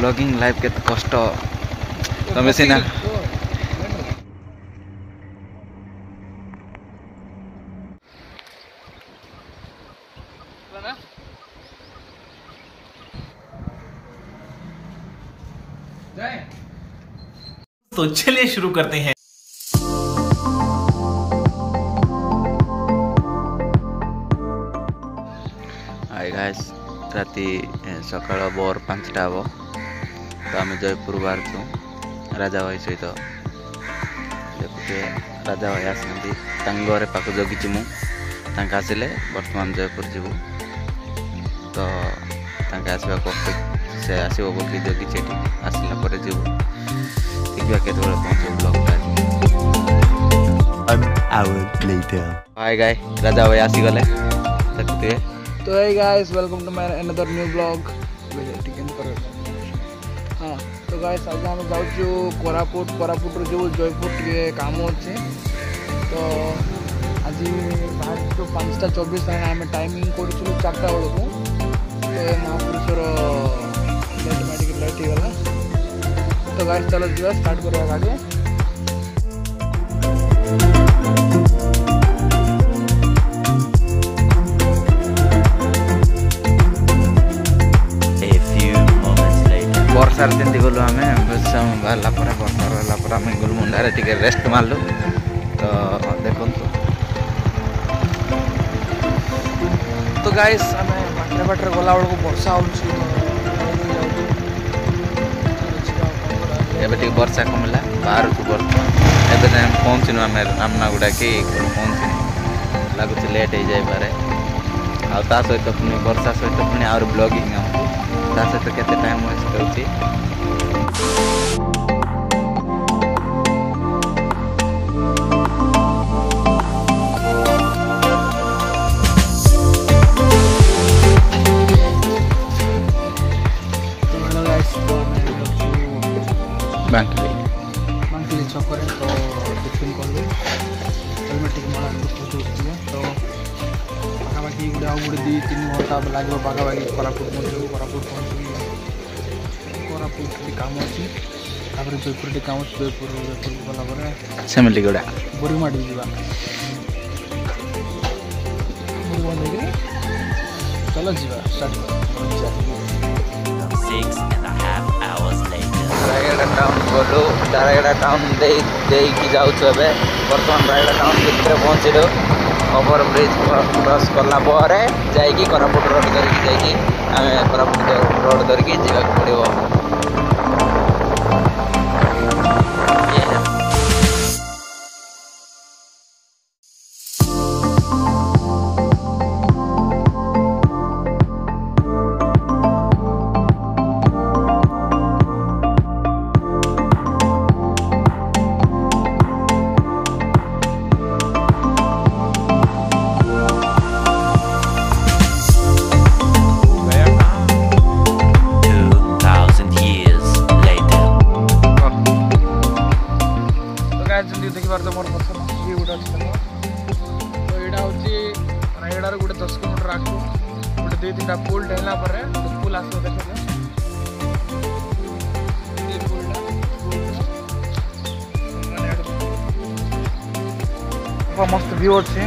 Blogging life के कष्ट तमें सीना तो चलिए शुरू करते हैं। हाय गाइस, राति सकाळ बोर 5टा हम तो आम जयपुर बाहर राजा भाई सहित देखुए राजा भाई आसती घर पाक जगिची मुझे आसिले बर्तमान जयपुर जीवु तो आसवा से आसो बोल जगिचे आसला पर जीवु देखा के पहुंचे ब्लॉग। हाय गाय राजा भाई आसीगले देखते। तो hey guys, welcome to my another new vlog। हाँ तो गाइस आज हम जाऊँ कोरापुट जो जयपुर टे काम अच्छे तो आज बाहर 5:24 आम टाइमिंग कर 4टा बेलू तो महापुरुषर लेट होगा तो गाइस चलो जी स्टार्ट करवा गाड़ी। वर्षार दिन गलु आम बाहर वर्षा रहा आम गलु मुंडारे टे रेस्ट मारलु तो देखु तो गाइस आम बाटर गला बेलू वर्षा हो वर्षा कमिला बाहर को बर्तमान पहुँचनु आम रामनागुड़ा कि पहुँचनी लगुच लेट हो जापे आ सहित पुणी वर्षा सहित पुणी आर ब्लॉगिंग सहित केते टाइम वेस्ट करुच्ची। बांकली छक तो टिफिन कलु हेलमेट तो पाखापाखि गोटे आउ गोटे 2-3 घंटा लगे पाखापाखि कोरापुट पहुँचू कोरापुट काम अच्छी जयपुर काम जयपुर गला सेमलीगुड़ा बोरीमाटी जा चलो जी स्टार्ट रायगढ़ टाउन गलु रायगढ़ टाउन जाऊँ बर्तमान रायगढ़ टाउन भितर पहुँचलु ओवर ब्रिज क्रॉस कलापर जाकि कोरापुट रोड धरिकी आम कोरापुट रोड धरिकी जावाक पड़ो। देखिए तो मोर पसंद ये गोटे अच्छे तो यहाँ हूँ रायगढ़ गोटे 10 किलोमीटर आगू गोटे 2-3टा पुल डेला पुल आस देखिए मस्त व्यू अच्छे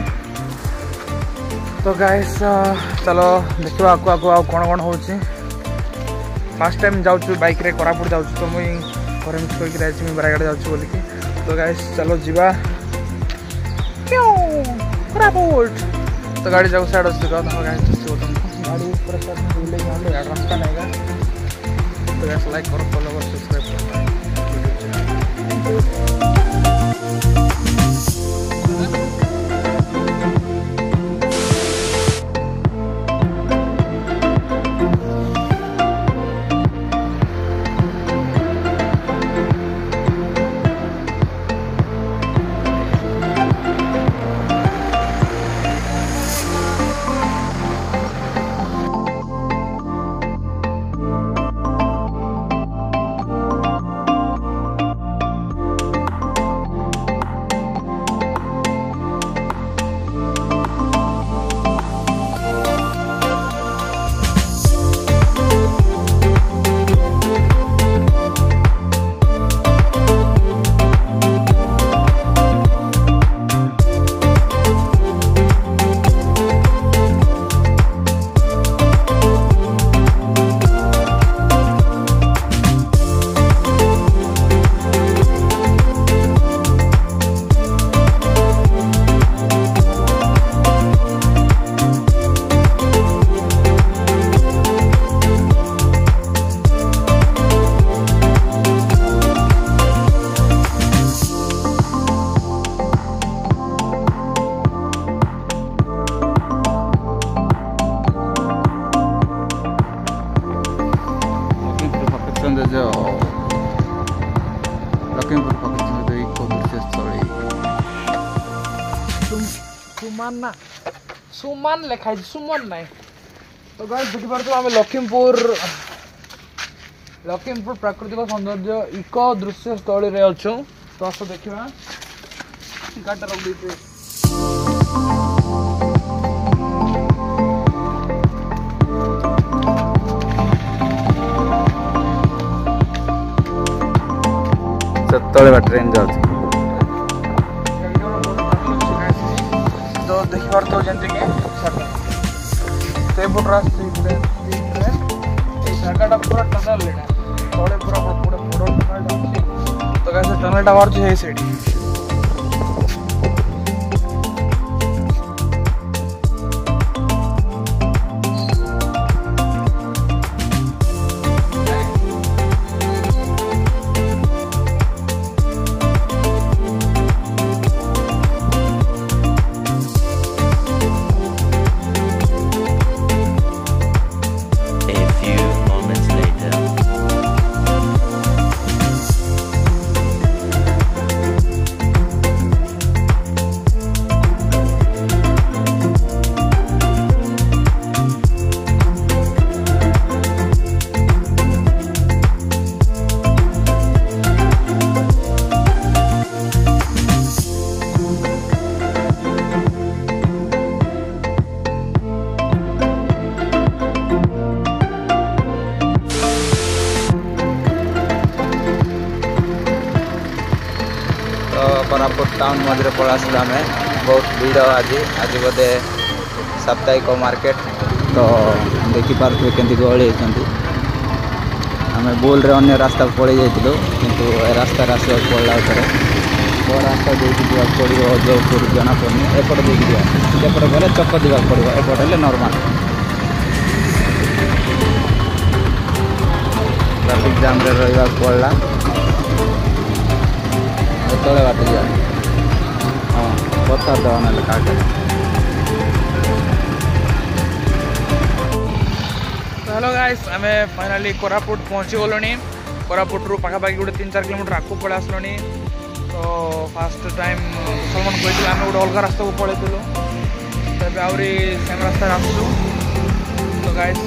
तो गाइस चलो देखा आगू आगू आ कौन कौन हो फर्स्ट टाइम जाऊँ बाइक रे कोरापुट जाऊँ तो मुझे घर मिस करके रायगढ़ जाऊँ बोलिकी तो गाइस चलो जीवा कोरापुट तो गाड़ी जाऊ साइड अच्छी गाड़ी पूरा रास्ता नहीं तो गाइस लाइक करो फॉलो करो सब्सक्राइब करो। ସୌନ୍ଦର୍ଯ୍ୟ ଲକ୍ଷ୍ମୀପୁର ପାଖରେ ଇକୋ ଦୃଶ୍ୟସ୍ଥଳୀ सुमन लिखाई सुमन नाई तो गाइस देखिपारथु आमे लखीमपुर प्राकृतिक सौंदर्य इको दृश्य स्थली रे अछु तो आस देखिबा गाटा रख दीते सत्तळे बा ट्रेन जाउछ तो देखिपारथु जेंति के तेपुट रास्ते ट्रेन ए जगह पूरा टनल लेना तळे पूरा बड़ टनल तो गाइस टनल टा मारछ हे साइड कोरापुट टाउन मध्य पलासिला में बहुत भीड़ आज बोधे साप्ताहिक मार्केट तो देखिपारे केमती गहली होती आम बुल अन्य रास्ता पड़े जाइलु किंतु रास्ता आसवा पड़ा थे वो रास्ता देखिए जावाक पड़ो जयपुर जना पड़नी एपटे देखिए एपटे गले चक देवाक पड़ो एपटे हेल्ले नॉर्मल ट्रैफिक जाम रे रहा पड़ा तले बाटे जा हाँ पत्थर दवा ना काट हेलो गाइस आमे फाइनली कोरापुट पहुँची गलुनी कोरापुट रु पाखापाखि गोटे 3-4 किलोमीटर आगू पड़े आसलुनी तो फास्ट टाइम सलमान कही आम गोटे अलग रास्ता को पलैलु तो आहरी सेम रास्ता आसु तो गाइस